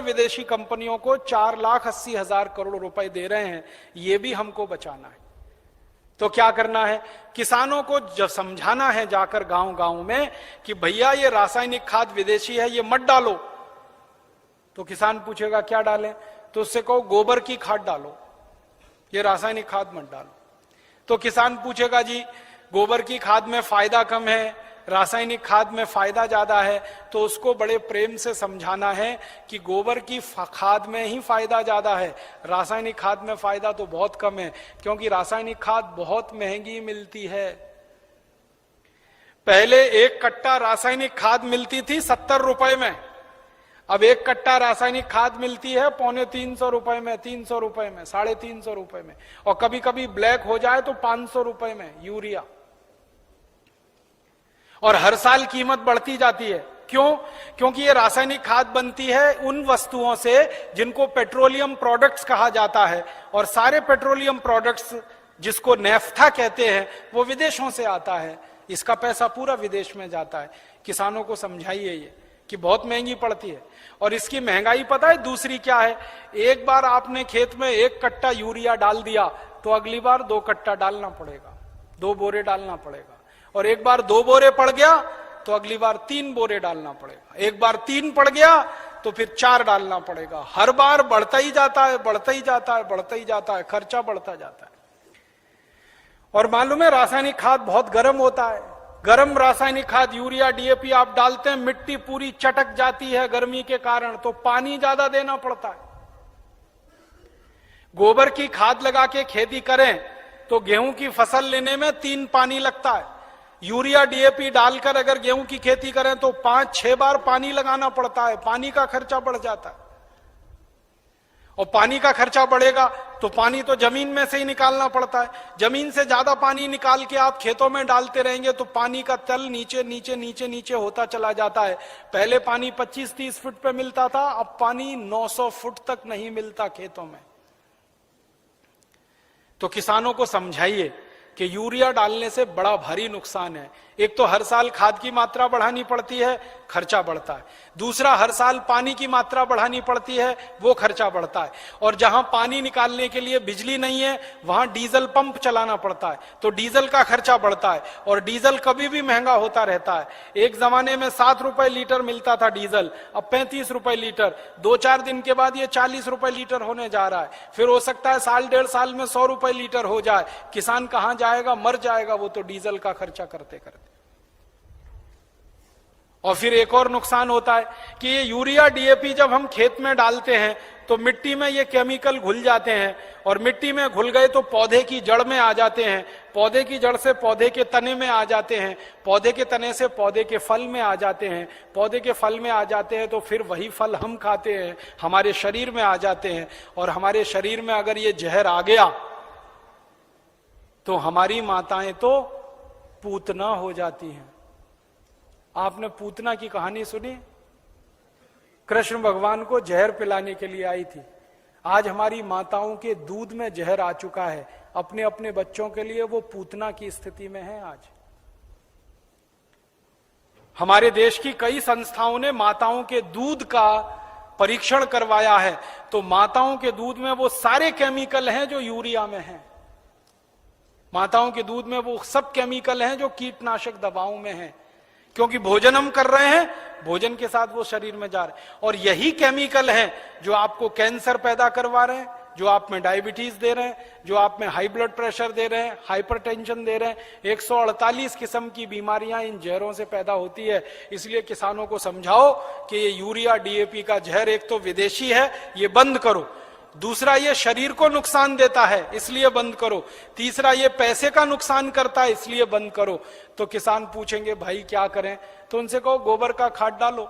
विदेशी कंपनियों को 4,80,000 करोड़ रुपए दे रहे हैं, ये भी हमको बचाना है। तो क्या करना है, किसानों को जब समझाना है जाकर गांव गांव में कि भैया ये रासायनिक खाद विदेशी है, ये मत डालो। तो किसान पूछेगा क्या डालें, तो उससे कहो गोबर की खाद डालो, ये रासायनिक खाद मत डालो। तो किसान पूछेगा जी गोबर की खाद में फायदा कम है, रासायनिक खाद में फायदा ज्यादा है, तो उसको बड़े प्रेम से समझाना है कि गोबर की खाद में ही फायदा ज्यादा है, रासायनिक खाद में फायदा तो बहुत कम है, क्योंकि रासायनिक खाद बहुत महंगी मिलती है। पहले एक कट्टा रासायनिक खाद मिलती थी 70 रुपए में, अब एक कट्टा रासायनिक खाद मिलती है 350 रुपए में, 300 रुपए में, 350 रुपए में, और कभी कभी ब्लैक हो जाए तो 500 रुपए में यूरिया। और हर साल कीमत बढ़ती जाती है। क्यों? क्योंकि ये रासायनिक खाद बनती है उन वस्तुओं से जिनको पेट्रोलियम प्रोडक्ट्स कहा जाता है, और सारे पेट्रोलियम प्रोडक्ट्स जिसको नेफ्था कहते हैं वो विदेशों से आता है, इसका पैसा पूरा विदेश में जाता है। किसानों को समझाइए ये कि बहुत महंगी पड़ती है। और इसकी महंगाई पता है दूसरी क्या है, एक बार आपने खेत में 1 कट्टा यूरिया डाल दिया तो अगली बार 2 कट्टा डालना पड़ेगा, 2 बोरे डालना पड़ेगा, और एक बार 2 बोरे पड़ गया तो अगली बार 3 बोरे डालना पड़ेगा, एक बार 3 पड़ गया तो फिर 4 डालना पड़ेगा। हर बार बढ़ता ही जाता है, बढ़ता ही जाता है, बढ़ता ही जाता है, खर्चा बढ़ता जाता है। और मालूम है रासायनिक खाद बहुत गर्म होता है, गर्म रासायनिक खाद यूरिया डीएपी आप डालते हैं, मिट्टी पूरी चटक जाती है गर्मी के कारण, तो पानी ज्यादा देना पड़ता है। गोबर की खाद लगा के खेती करें तो गेहूं की फसल लेने में 3 पानी लगता है, यूरिया डीएपी डालकर अगर गेहूं की खेती करें तो 5-6 बार पानी लगाना पड़ता है, पानी का खर्चा बढ़ जाता है। और पानी का खर्चा बढ़ेगा तो पानी तो जमीन में से ही निकालना पड़ता है, जमीन से ज्यादा पानी निकाल के आप खेतों में डालते रहेंगे तो पानी का तल नीचे नीचे नीचे नीचे होता चला जाता है। पहले पानी 25-30 फुट पे मिलता था, अब पानी 900 फुट तक नहीं मिलता खेतों में। तो किसानों को समझाइए कि यूरिया डालने से बड़ा भारी नुकसान है। एक तो हर साल खाद की मात्रा बढ़ानी पड़ती है, खर्चा बढ़ता है। दूसरा, हर साल पानी की मात्रा बढ़ानी पड़ती है, वो खर्चा बढ़ता है। और जहां पानी निकालने के लिए बिजली नहीं है वहां डीजल पंप चलाना पड़ता है, तो डीजल का खर्चा बढ़ता है, और डीजल कभी भी महंगा होता रहता है। एक जमाने में 7 रुपए लीटर मिलता था डीजल, अब 35 रुपए लीटर, 2-4 दिन के बाद ये 40 रुपए लीटर होने जा रहा है। फिर हो सकता है 1.5 साल में 100 रुपए लीटर हो जाए। किसान कहां जाएगा, मर जाएगा वो तो डीजल का खर्चा करते करते। और फिर एक और नुकसान होता है कि ये यूरिया डीएपी जब हम खेत में डालते हैं तो मिट्टी में ये केमिकल घुल जाते हैं, और मिट्टी में घुल गए तो पौधे की जड़ में आ जाते हैं, पौधे की जड़ से पौधे के तने में आ जाते हैं, पौधे के तने से पौधे के फल में आ जाते हैं, पौधे के फल में आ जाते हैं तो फिर वही फल हम खाते हैं, हमारे शरीर में आ जाते हैं। और हमारे शरीर में अगर ये जहर आ गया तो हमारी माताएं तो पूतना हो जाती हैं। आपने पूतना की कहानी सुनी? कृष्ण भगवान को जहर पिलाने के लिए आई थी। आज हमारी माताओं के दूध में जहर आ चुका है, अपने अपने बच्चों के लिए वो पूतना की स्थिति में है। आज हमारे देश की कई संस्थाओं ने माताओं के दूध का परीक्षण करवाया है, तो माताओं के दूध में वो सारे केमिकल हैं जो यूरिया में हैं। माताओं के दूध में वो सब केमिकल हैं जो कीटनाशक दवाओं में हैं, क्योंकि भोजन हम कर रहे हैं, भोजन के साथ वो शरीर में जा रहे हैं। और यही केमिकल हैं जो आपको कैंसर पैदा करवा रहे हैं, जो आप में डायबिटीज दे रहे हैं, जो आप में हाई ब्लड प्रेशर दे रहे हैं, हाइपरटेंशन दे रहे हैं। 148 किस्म की बीमारियां इन जहरों से पैदा होती है। इसलिए किसानों को समझाओ कि ये यूरिया डीएपी का जहर एक तो विदेशी है, ये बंद करो। दूसरा, ये शरीर को नुकसान देता है इसलिए बंद करो। तीसरा, ये पैसे का नुकसान करता है इसलिए बंद करो। तो किसान पूछेंगे भाई क्या करें, तो उनसे कहो गोबर का खाद डालो।